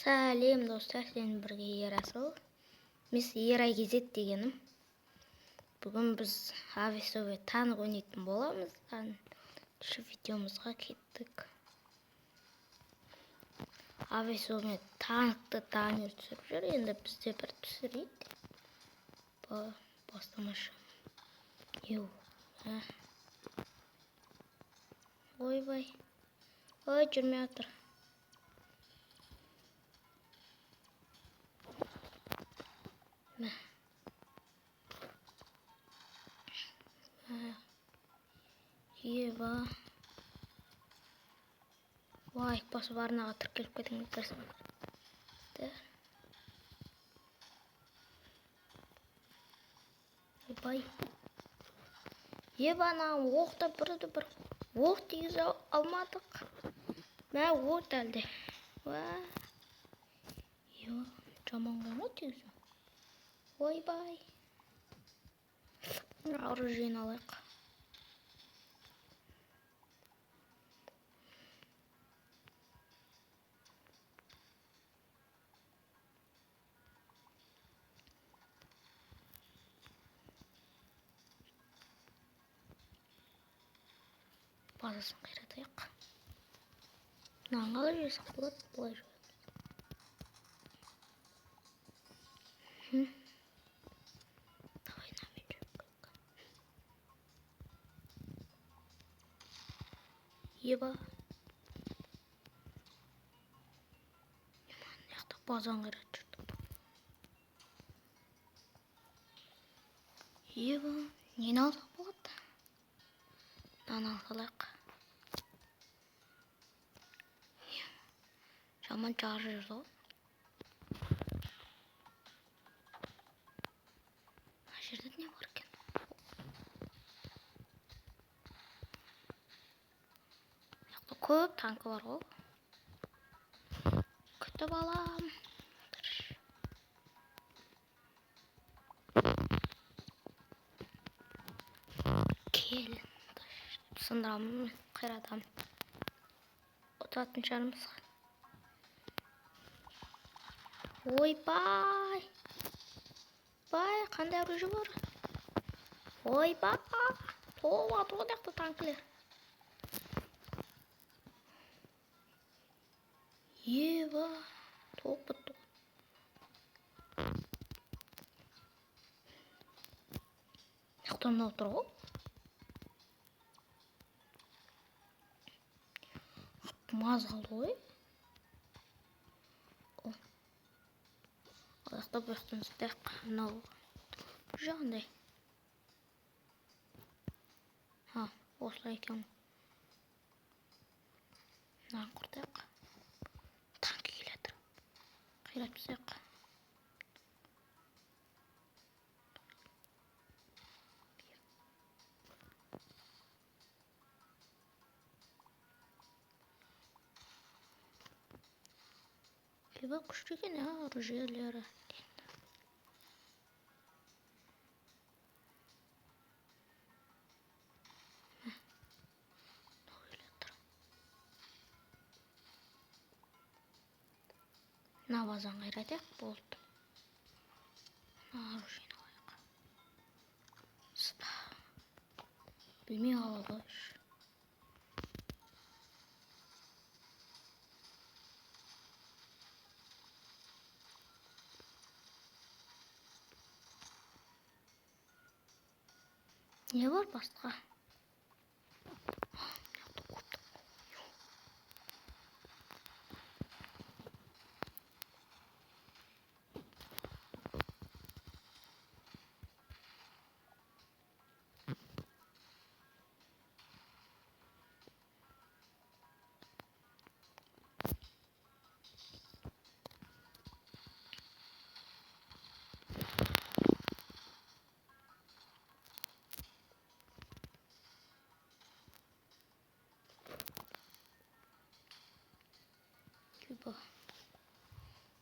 Сәлем достар, сен бірге Ерасыл. Мен Ерай Кезет дегенім. Бүгін біз Авесове танық ойнайтын боламыз. Видеомызға кеттік. Авесове таныкты танер түсіріп жүр. Енді бізде бір түсірейік. Бастамашы. Ойбай. Ой, жүрмей отыр. Еба. Вай, басып арнаға тіркеліп кетіңіз дұрсын. Ойбай. Еба, ана оқты бірді бір оқ тигізе алмадық. Мә оқ әлде. Еба, жаман ғана тигізу. Ойбай. Оружиен алайық. Базасын қиратайық. Наңғалы жесақ болады, бұлай жүреді. Давай намен жүріп көк. Еба. Яқты базан қират жүрді. Еба. Нені алсақ болады? Наны алсалайық. Жаман жары жүрді ғой. Жерде не бар екен? Яқта көп танкі бар ғой. Күтіп алам. Кел. Сындырамын, қиратам. Отыратын жарымыз. Ойбай. Бай, қандай оружие бар? Ойбай. Тоғақты танкілер. Еба. Тоқ бұтты. Яқтан отыр ғой. Маз қалды ғой. Аяқта бұяқтан істек. Мынау жағындай. Осылай екен. Мынаны құртайық. Танкі келетір. Қират түсек. Еба күшті екен, оружиелері. Мына базан қиратайық, болды. Оружиен алайық. Сыда. Білмей қалады. Не бар басқа?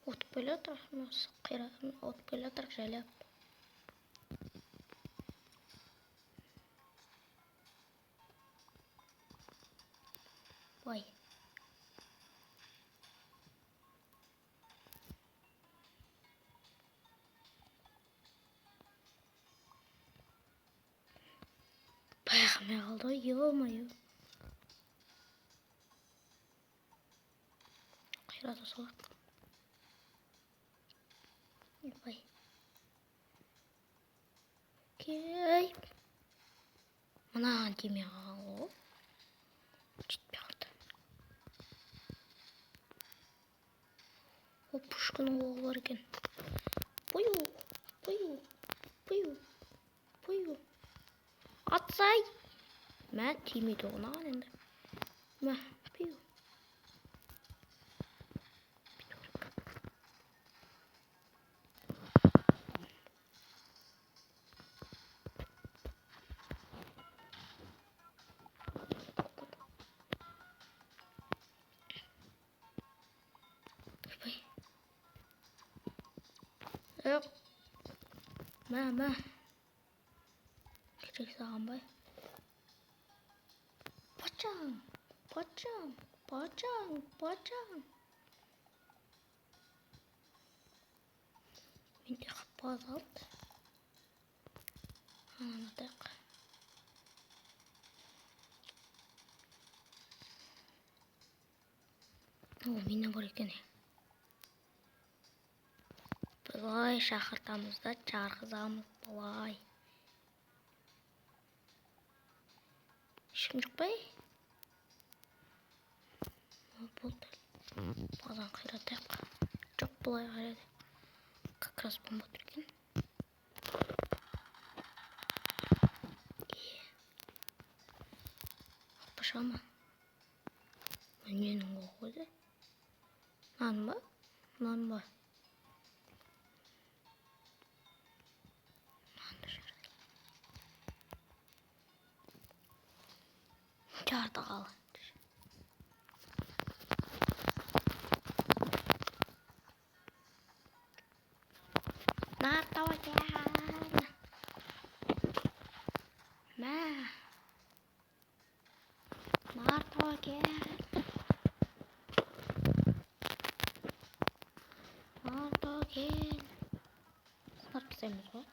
Отып келе отыр, отып келе отыр жайлап. Бай. келмей қалды, ё-моё. Қирата салады. Ой. Кей. Мынаған тимей қалды. Жетпей қалды. О, пушканың оғы бар екен. Пою. Атсай. Мә, тимейді оғынаған енді. Мә, пию. Yok. Mə. Керек саған бай. Пачаң. Менде қаппаз алды. Анадақ. О, мені бар екен. Бұлай шақыртамыз да жарғызамыз бұлай. Ешкім жоқ бай? Болды. Базан қиратайық. Жоқ бұлай қайрады. Как раз бомба тұр екен. Ақпаша ма? Ненің оғы? Нан ба? Нанды жарды. Жарды қалы. Нар тауа кен. Мә. Нар тауа кен. Сынар пісеміз ғой.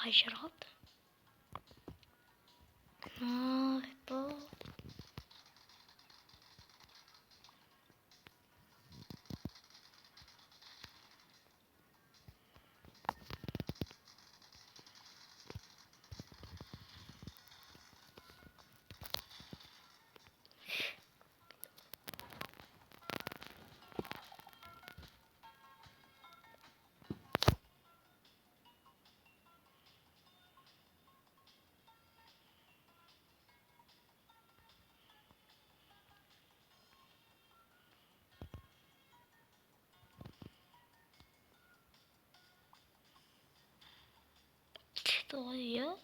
Қай жер қалды? Бұл. Çıktı o ya.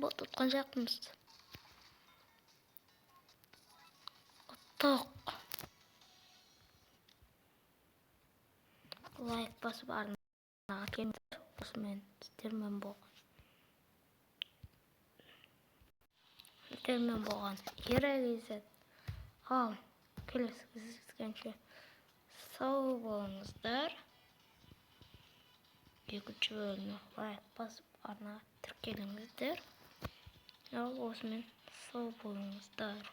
Bot tutkan жақпыз. Ұттық. Лайк басып арнаға келіңіздер. Осымен сіздермен болған ерегізет. Ал келесі кездескенше сау болыңыздар. Екінші бөліміне лайк басып арнаға тіркеліңіздер. Ал осымен сау болыңыздар.